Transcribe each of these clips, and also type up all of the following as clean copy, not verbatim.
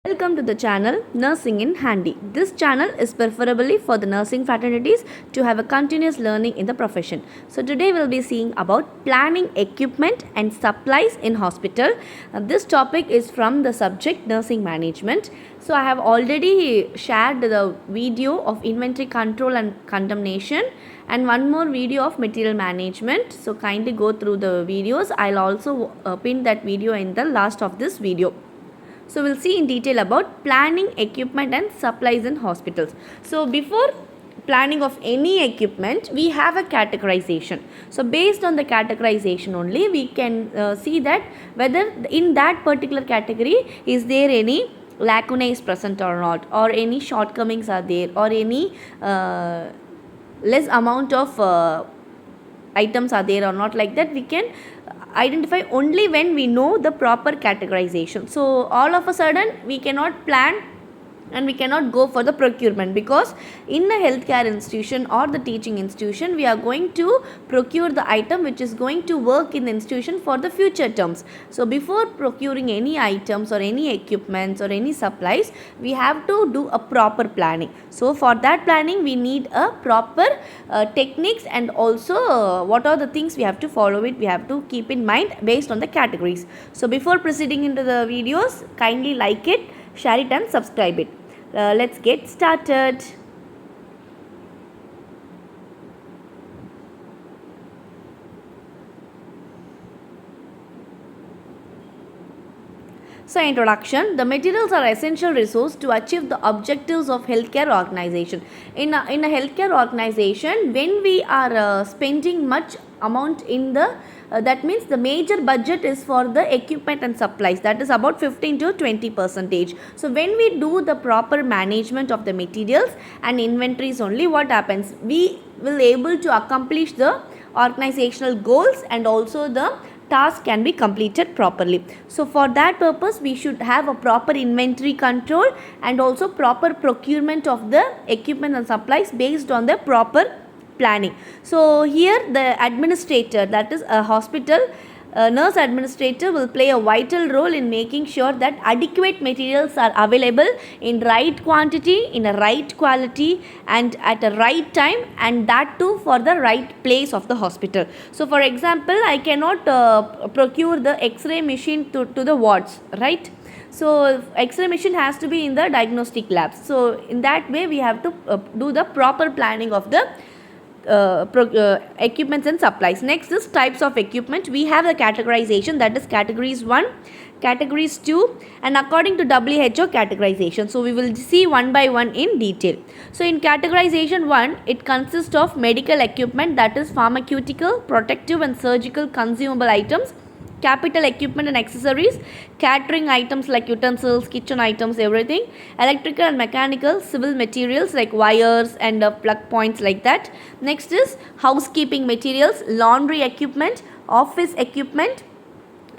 Welcome to the channel Nursing in Handy. This channel is preferably for the nursing fraternities to have a continuous learning in the profession. So today we'll be seeing about planning equipment and supplies in hospital. This topic is from the subject nursing management. So I have already shared the video of inventory control and condemnation and one more video of material management. So kindly go through the videos. I'll also pin that video in the last of this video. So we'll see in detail about planning equipment and supplies in hospitals. So before planning of any equipment, we have a categorization. So based on the categorization only, we can see that whether in that particular category is there any lacunae is present or not, or any shortcomings are there, or any less amount of items are there or not. Like that we can identify only when we know the proper categorization. So all of a sudden we cannot plan and we cannot go for the procurement, because in a healthcare institution or the teaching institution we are going to procure the item which is going to work in the institution for the future terms. So before procuring any items or any equipments or any supplies, we have to do a proper planning. So for that planning we need a proper techniques, and also what are the things we have to follow it, we have to keep in mind based on the categories. So before proceeding into the videos, kindly like it, share it and subscribe it. Let's get started. So introduction, the materials are essential resource to achieve the objectives of healthcare organization. In a healthcare organization, when we are spending much amount in the that means the major budget is for the equipment and supplies, that is about 15 to 20%. So when we do the proper management of the materials and inventories only, what happens, we will able to accomplish the organizational goals, and also the task can be completed properly. So for that purpose we should have a proper inventory control and also proper procurement of the equipment and supplies based on the proper planning. So here the administrator, that is a hospital nurse administrator, will play a vital role in making sure that adequate materials are available in right quantity, in a right quality, and at a right time, and that too for the right place of the hospital. So for example, I cannot procure the x-ray machine to the wards, right? So x-ray machine has to be in the diagnostic labs. So in that way we have to do the proper planning of the equipments and supplies. Next is types of equipment. We have the categorization, that is categories 1, categories 2, and according to WHO categorization. So we will see one by one in detail. So in categorization 1, it consists of medical equipment, that is pharmaceutical, protective and surgical consumable items, capital equipment and accessories, catering items like utensils, kitchen items, everything, electrical and mechanical, civil materials like wires and plug points, like that. Next is housekeeping materials, laundry equipment, office equipment,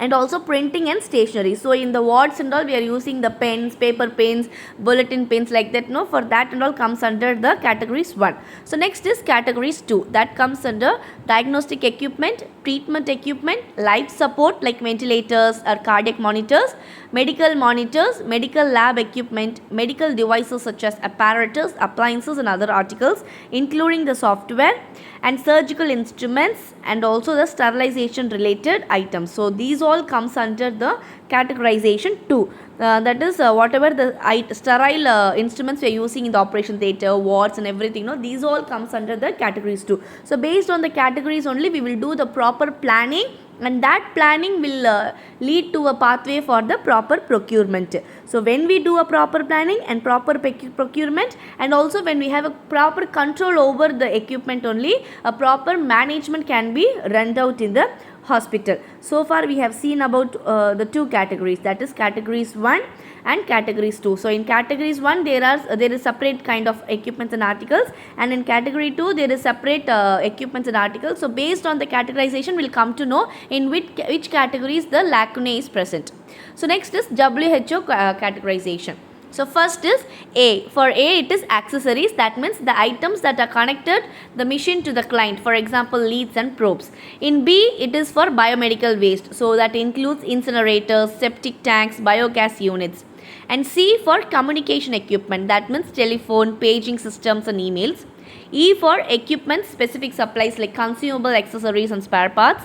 and also printing and stationery. So in the wards and all we are using the pens, paper pens, bulletin pens, like that. No, for that and all comes under the categories 1. So next is categories 2, that comes under diagnostic equipment, treatment equipment, life support like ventilators or cardiac monitors, medical monitors, medical lab equipment, medical devices such as apparatus, appliances and other articles including the software, and surgical instruments, and also the sterilization related items. So these all comes under the categorization 2. That is whatever the sterile instruments we are using in the operation theatre, wards and everything, no, these all comes under the categories 2. So based on the categories only we will do the proper planning, and that planning will lead to a pathway for the proper procurement. So when we do a proper planning and proper procurement, and also when we have a proper control over the equipment only, a proper management can be run out in the hospital. So far we have seen about the two categories, that is categories 1 and categories 2. So in categories 1 there is separate kind of equipments and articles, and in category 2 there is separate equipments and articles. So based on the categorization we will come to know in which categories the lacunae is present. So next is WHO categorization. So first is A. For A it is accessories, that means the items that are connected the machine to the client, for example leads and probes. In B it is for biomedical waste, so that includes incinerators, septic tanks, biogas units. And C for communication equipment, that means telephone, paging systems and emails. E for equipment specific supplies like consumable accessories and spare parts.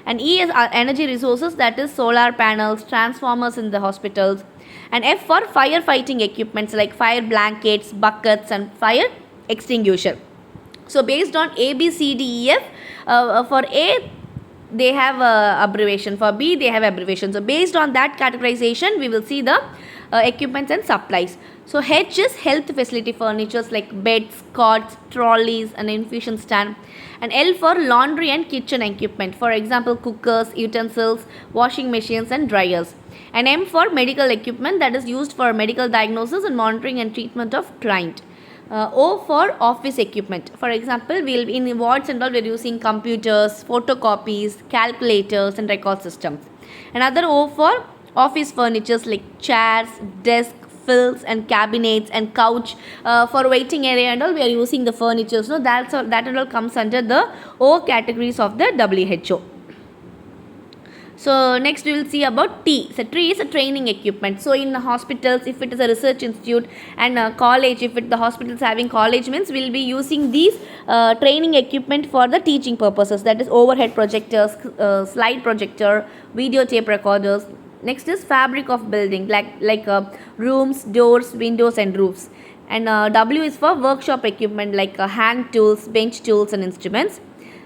And E is energy resources, that is solar panels, transformers in the hospitals. And F for firefighting equipments like fire blankets, buckets and fire extinguisher. So based on A, B, C, D, E, F, for A they have abbreviation, for B they have abbreviation. So based on that categorization we will see the equipments and supplies. So H is health facility furnitures like beds, cots, trolleys and infusion stand. And L for laundry and kitchen equipment, for example cookers, utensils, washing machines and dryers. And M for medical equipment, that is used for medical diagnosis and monitoring and treatment of client. O for office equipment, for example we'll in wards and all we're using computers, photocopies, calculators and record systems. Another O for office furnitures like chairs, desk, fills and cabinets and couch, for waiting area and all we are using the furniture. So that and all comes under the O categories of the WHO. So next we will see about T. So T is a training equipment. So in hospitals, if it is a research institute, and college, if the hospital is having college, means we will be using these training equipment for the teaching purposes, that is overhead projectors, slide projector, videotape recorders. Next is fabric of building like rooms, doors, windows and roofs. And W is for workshop equipment like hand tools, bench tools and instruments.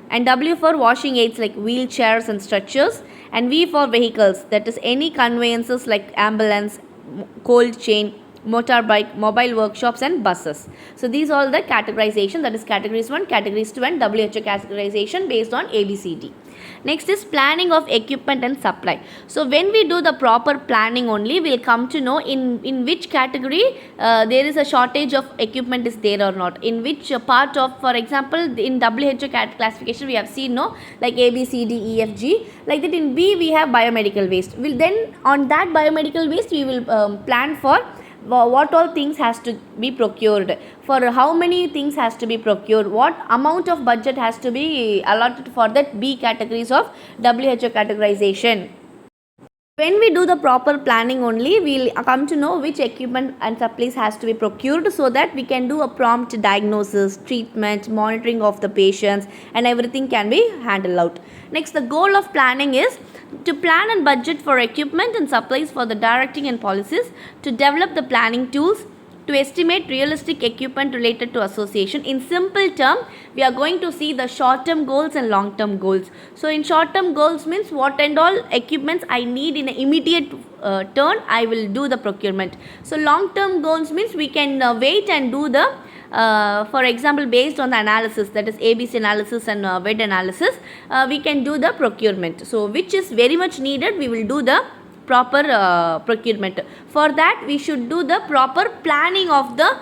And W for washing aids like wheelchairs and stretchers. And V for vehicles, that is any conveyances like ambulance, cold chain, motorbike, mobile workshops and buses. So these are all the categorization, that is categories 1, categories 2 and WHO categorization based on ABCD. Next is planning of equipment and supply. So when we do the proper planning only, we will come to know in which category there is a shortage of equipment is there or not. In which part of, for example, in WHO classification we have seen like A, B, C, D, E, F, G. Like that in B we have biomedical waste. We'll then on that biomedical waste we will plan for what all things has to be procured, for how many things has to be procured, what amount of budget has to be allotted for that B categories of WHO categorization. When we do the proper planning only, we will come to know which equipment and supplies has to be procured, so that we can do a prompt diagnosis, treatment, monitoring of the patients and everything can be handled out. Next, the goal of planning is to plan and budget for equipment and supplies for the directing and policies, to develop the planning tools, to estimate realistic equipment related to association. In simple term, we are going to see the short term goals and long term goals. So in short term goals means what and all equipments I need in an immediate turn, I will do the procurement. So long term goals means we can wait and do the for example based on the analysis, that is ABC analysis and WED analysis, we can do the procurement. So which is very much needed, we will do the proper procurement. For that we should do the proper planning of the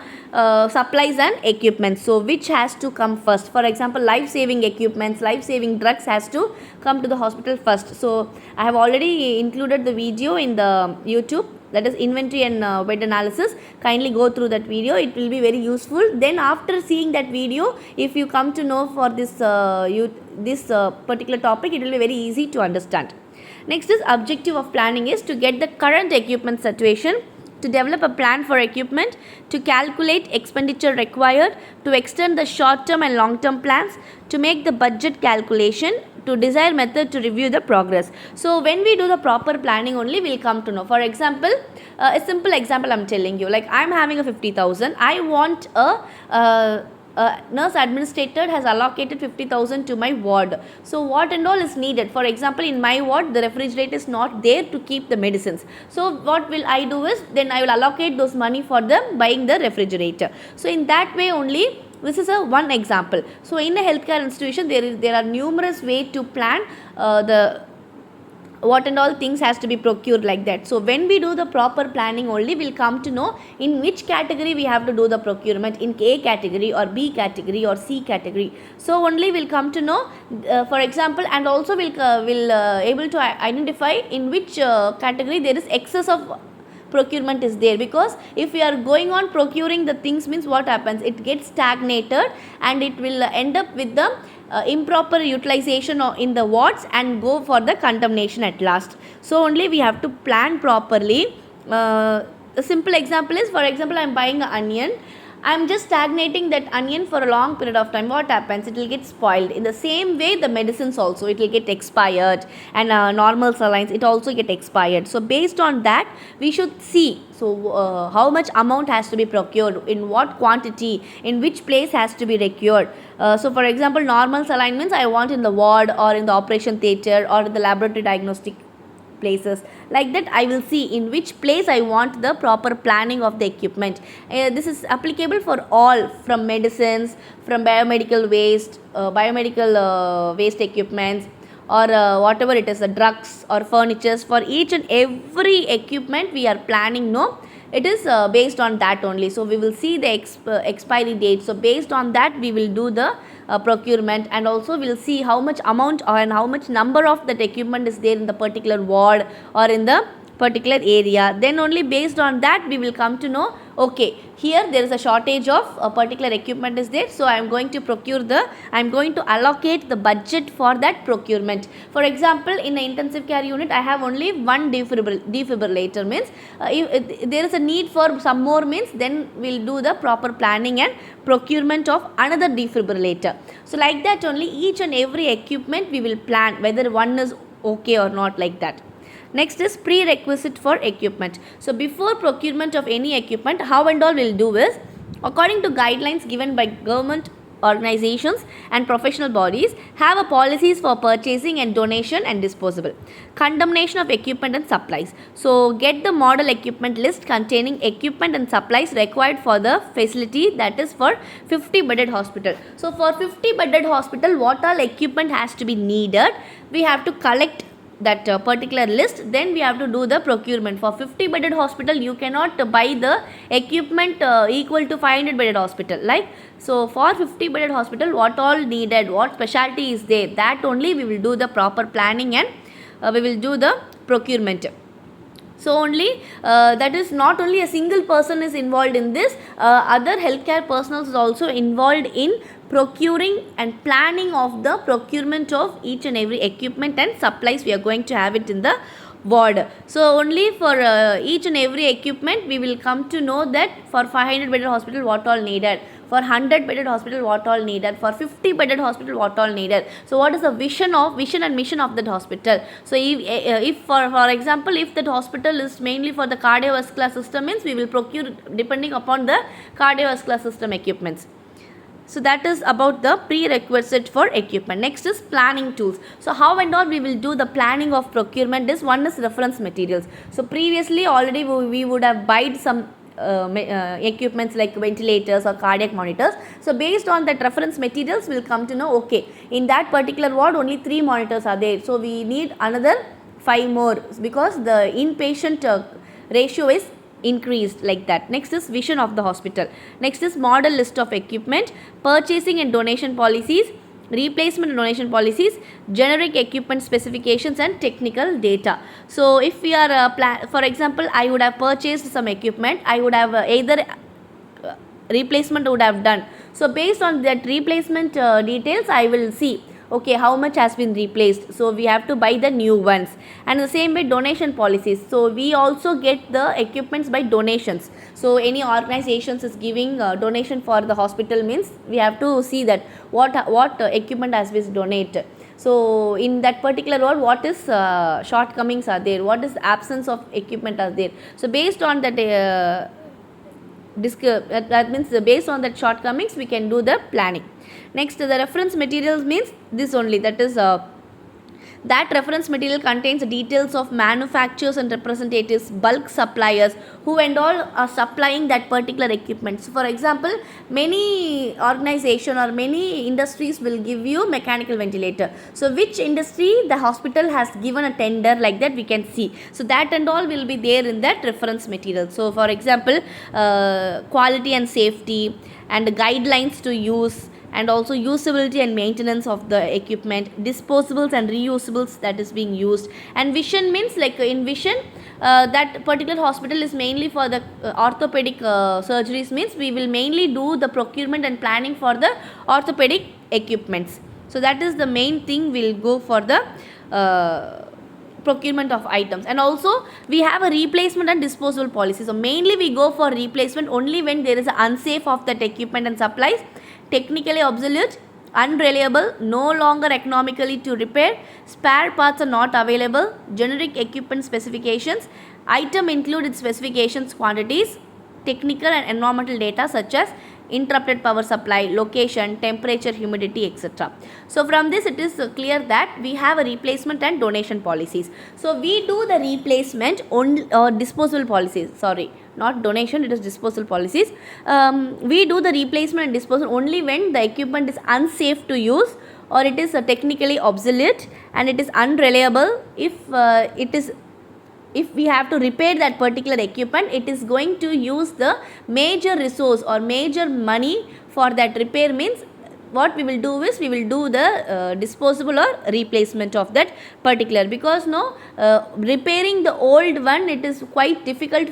supplies and equipment. So which has to come first? For example, life saving equipments, life saving drugs has to come to the hospital first. So I have already included the video in the YouTube, that is inventory and WED analysis. Kindly go through that video, it will be very useful. Then after seeing that video, if you come to know for this particular topic, it will be very easy to understand. Next is objective of planning is to get the current equipment situation, to develop a plan for equipment, to calculate expenditure required, to extend the short term and long term plans, to make the budget calculation, to desire method to review the progress. So when we do the proper planning only, we will come to know. For example, a simple example I am telling you, like I am having a 50,000, I want a nurse administrator has allocated 50,000 to my ward. So what and all is needed? For example, in my ward the refrigerator is not there to keep the medicines. So what will I do is, then I will allocate those money for them buying the refrigerator. So in that way only, this is a one example. So in a healthcare institution there are numerous ways to plan the what and all things has to be procured like that. So when we do the proper planning only, we'll come to know in which category we have to do the procurement, in A category or B category or C category. So only we'll come to know for example, and also we'll able to identify in which category there is excess of procurement is there, because if we are going on procuring the things means what happens, it gets stagnated and it will end up with the improper utilization in the wards and go for the contamination at last. So only we have to plan properly a simple example is, for example, I am buying an onion. I am just stagnating that onion for a long period of time. What happens? It will get spoiled. In the same way, the medicines also, it will get expired, and normal salines, it also get expired. So based on that, we should see, so how much amount has to be procured, in what quantity, in which place has to be required. So for example, normal saline means I want in the ward or in the operation theatre or in the laboratory diagnostic places. Like that, I will see in which place I want the proper planning of the equipment. This is applicable for all, from medicines, from biomedical waste equipments, or whatever it is, the drugs or furnitures. For each and every equipment we are planning, no, it is based on that only. So we will see the expiry date. So based on that, we will do the procurement, and also we will see how much amount and how much number of that equipment is there in the particular ward or in the particular area. Then only based on that we will come to know, okay, here there is a shortage of a particular equipment is there, so I am going to allocate the budget for that procurement. For example, in an intensive care unit, I have only one defibrillator, means if there is a need for some more, means then we will do the proper planning and procurement of another defibrillator. So like that only, each and every equipment we will plan whether one is okay or not, like that. Next is prerequisite for equipment. So before procurement of any equipment, how and all we will do is, according to guidelines given by government organizations and professional bodies, have a policies for purchasing and donation and disposable, condemnation of equipment and supplies. So get the model equipment list containing equipment and supplies required for the facility, that is for 50 bedded hospital. So for 50 bedded hospital, what all equipment has to be needed, we have to collect that particular list. Then we have to do the procurement. For 50 bedded hospital, you cannot buy the equipment equal to 500 bedded hospital, like. So for 50 bedded hospital, what all needed, what specialty is there, that only we will do the proper planning, and we will do the procurement. So only that is not only a single person is involved in this, other healthcare personnel is also involved in procuring and planning of the procurement of each and every equipment and supplies we are going to have it in the ward. So only for each and every equipment we will come to know that for 500 bedded hospital what all needed, for 100 bedded hospital what all needed, for 50 bedded hospital what all needed. So what is the vision and mission of that hospital. So if for example, if that hospital is mainly for the cardiovascular system, means we will procure depending upon the cardiovascular system equipments. So that is about the prerequisite for equipment. Next is planning tools. So how and all we will do the planning of procurement is, one is reference materials. So previously already we would have bought some equipments like ventilators or cardiac monitors. So based on that reference materials, we will come to know, okay, in that particular ward only 3 monitors are there, so we need another 5 more, because the inpatient ratio is increased, like that. Next is vision of the hospital. Next is model list of equipment, purchasing and donation policies, replacement and donation policies, generic equipment specifications and technical data. So if we are for example, I would have purchased some equipment, I would have either replacement would have done. So based on that replacement details, I will see, okay, how much has been replaced, so we have to buy the new ones. And the same way donation policies, so we also get the equipments by donations. So any organizations is giving donation for the hospital, means we have to see that what equipment has been donated. So in that particular ward, what is shortcomings are there, what is absence of equipment are there. So based on that that means based on that shortcomings, we can do the planning. Next, the reference materials means this only, that is that reference material contains details of manufacturers and representatives, bulk suppliers, who and all are supplying that particular equipment. So for example, many organization or many industries will give you mechanical ventilator. So which industry the hospital has given a tender, like that we can see. So that and all will be there in that reference material. So for example, quality and safety and guidelines to use, and also usability and maintenance of the equipment, disposables and reusables that is being used. And vision means, like in vision, that particular hospital is mainly for the orthopedic surgeries, means we will mainly do the procurement and planning for the orthopedic equipments. So that is the main thing, we will go for the procurement of items. And also we have a replacement and disposable policy. So mainly we go for replacement only when there is an unsafe of that equipment and supplies, technically obsolete, unreliable, no longer economically to repair, spare parts are not available, generic equipment specifications, item include its specifications, quantities, technical and environmental data such as interrupted power supply, location, temperature, humidity, etc. So from this it is clear that we have a replacement and donation policies. So we do the replacement only disposal policies, sorry, not donation, it is disposal policies. We do the replacement and disposal only when the equipment is unsafe to use, or it is technically obsolete and it is unreliable. If we have to repair that particular equipment, it is going to use the major resource or major money for that repair. Means what we will do is we will do the disposable or replacement of that particular, because repairing the old one, it is quite difficult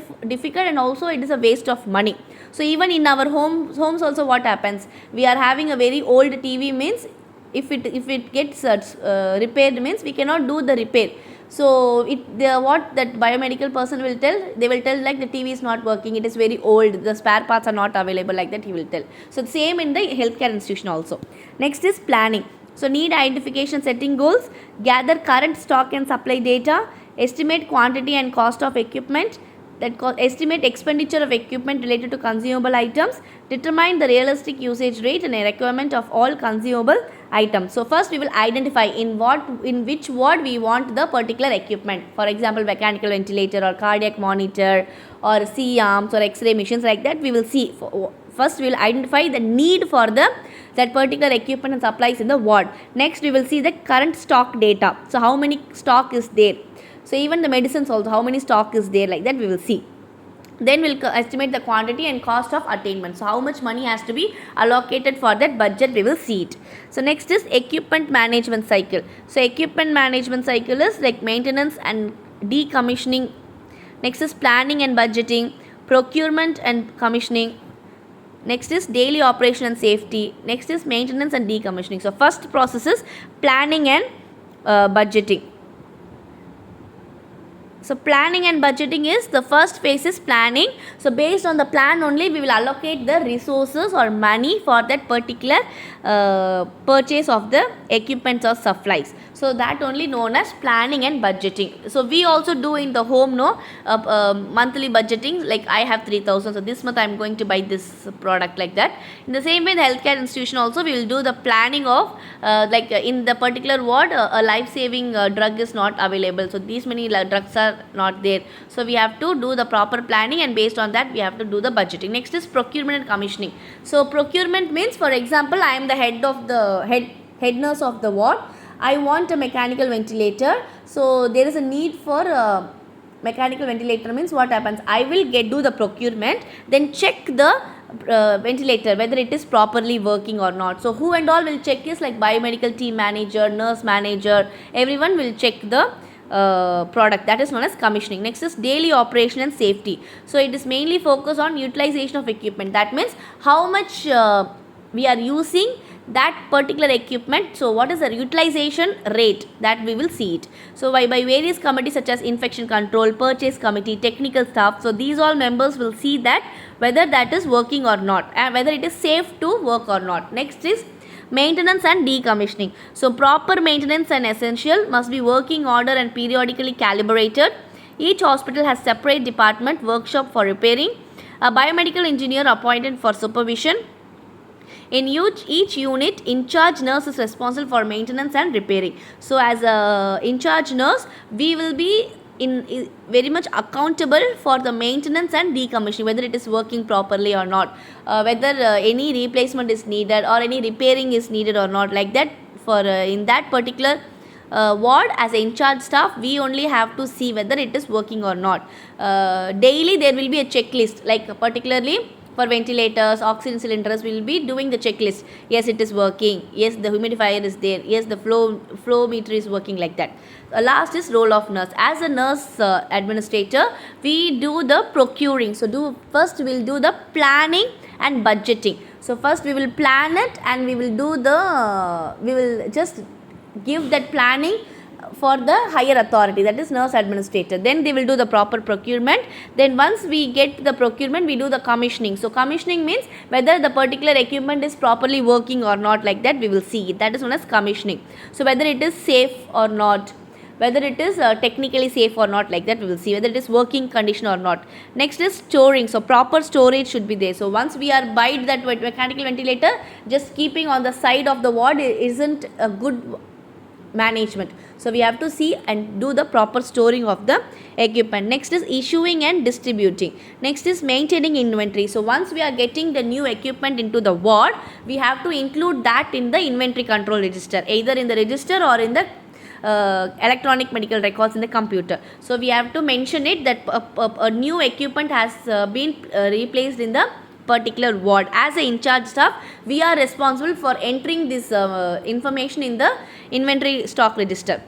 and also it is a waste of money. So even in our homes also what happens, we are having a very old TV, means if it gets repaired, means we cannot do the repair. So what that biomedical person will tell, they will tell like the TV is not working, it is very old, the spare parts are not available, like that he will tell. So same in the healthcare institution also. Next is planning. So need identification, setting goals, gather current stock and supply data, estimate quantity and cost of equipment, estimate expenditure of equipment related to consumable items, determine the realistic usage rate and a requirement of all consumable items. So first we will identify in which ward we want the particular equipment. For example, mechanical ventilator or cardiac monitor or C-arms or X-ray machines, like that we will see. First we will identify the need for that particular equipment and supplies in the ward. Next we will see the current stock data. So how many stock is there. So even the medicines also, how many stock is there, like that we will see. Then we'll estimate the quantity and cost of attainment. So how much money has to be allocated for that budget, we will see it. So next is equipment management cycle. So equipment management cycle is like maintenance and decommissioning. Next is planning and budgeting, procurement and commissioning. Next is daily operation and safety. Next is maintenance and decommissioning. So first process is planning and budgeting. So planning and budgeting is the first phase is planning. So based on the plan only we will allocate the resources or money for that particular purchase of the equipments or supplies. So that only known as planning and budgeting. So we also do in the home monthly budgeting, like I have 3,000, so this month I am going to buy this product, like that. In the same way the healthcare institution also we will do the planning of in the particular ward a life saving drug is not available, so these many drugs are not there, so we have to do the proper planning and based on that we have to do the budgeting. Next is procurement and commissioning. So procurement means, for example, I am the head nurse of the ward. I want a mechanical ventilator. So there is a need for mechanical ventilator. Means what happens, I will do the procurement, then check the ventilator whether it is properly working or not. So who and all will check is like biomedical team manager, nurse manager, everyone will check the product. That is known as commissioning. Next is daily operation and safety. So it is mainly focused on utilization of equipment. That means how much we are using that particular equipment. So what is the utilization rate, that we will see it. So by various committees such as infection control, purchase committee, technical staff, so these all members will see that whether that is working or not and whether it is safe to work or not. Next is maintenance and decommissioning. So proper maintenance and essential must be working order and periodically calibrated. Each hospital has separate department workshop for repairing, a biomedical engineer appointed for supervision. In each unit, in-charge nurse is responsible for maintenance and repairing. So as a in-charge nurse, we will be very much accountable for the maintenance and decommissioning, whether it is working properly or not, whether any replacement is needed or any repairing is needed or not, like that. For in that particular ward, as a in-charge staff, we only have to see whether it is working or not. Daily there will be a checklist, like particularly for ventilators, oxygen cylinders, we will be doing the checklist. Yes, it is working. Yes, the humidifier is there. Yes, the flow meter is working, like that. Last is role of nurse. As a nurse administrator, we do the procuring. So first we will do the planning and budgeting. So first we will plan it and we will just give that planning for the higher authority, that is nurse administrator. Then they will do the proper procurement. Then once we get the procurement, we do the commissioning. So commissioning means whether the particular equipment is properly working or not, like that we will see it. That is known as commissioning. So whether it is safe or not, whether it is technically safe or not, like that we will see, whether it is working condition or not. Next is storing. So proper storage should be there. So once we are buying that mechanical ventilator, just keeping on the side of the ward isn't a good management. So we have to see and do the proper storing of the equipment. Next is issuing and distributing. Next is maintaining inventory. So once we are getting the new equipment into the ward, we have to include that in the inventory control register, either in the register or in the electronic medical records in the computer. So we have to mention it that a new equipment has been replaced in the particular ward. As a in charge staff, we are responsible for entering this information in the inventory stock register.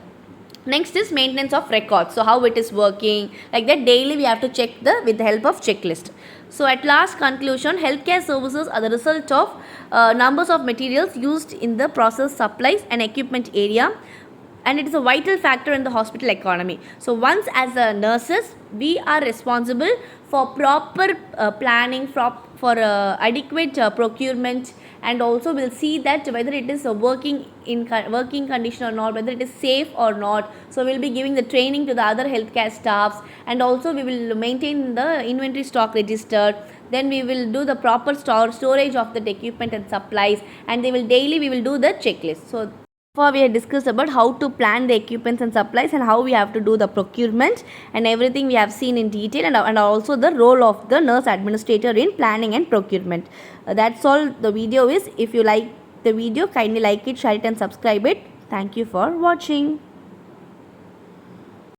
Next is maintenance of records. So how it is working, like that daily we have to check with the help of checklist. So at last conclusion, healthcare services are the result of numbers of materials used in the process, supplies and equipment area, and it is a vital factor in the hospital economy. So once as a nurses, we are responsible for proper planning, for adequate procurement, and also we'll see that whether it is a working condition or not, whether it is safe or not. So we'll be giving the training to the other healthcare staffs, and also we will maintain the inventory stock register. Then we will do the proper storage of the equipment and supplies, and we will do the checklist. So far we have discussed about how to plan the equipments and supplies, and how we have to do the procurement, and everything we have seen in detail, and also the role of the nurse administrator in planning and procurement. That's all the video is. If you like the video, kindly like it, share it and subscribe it. Thank you for watching.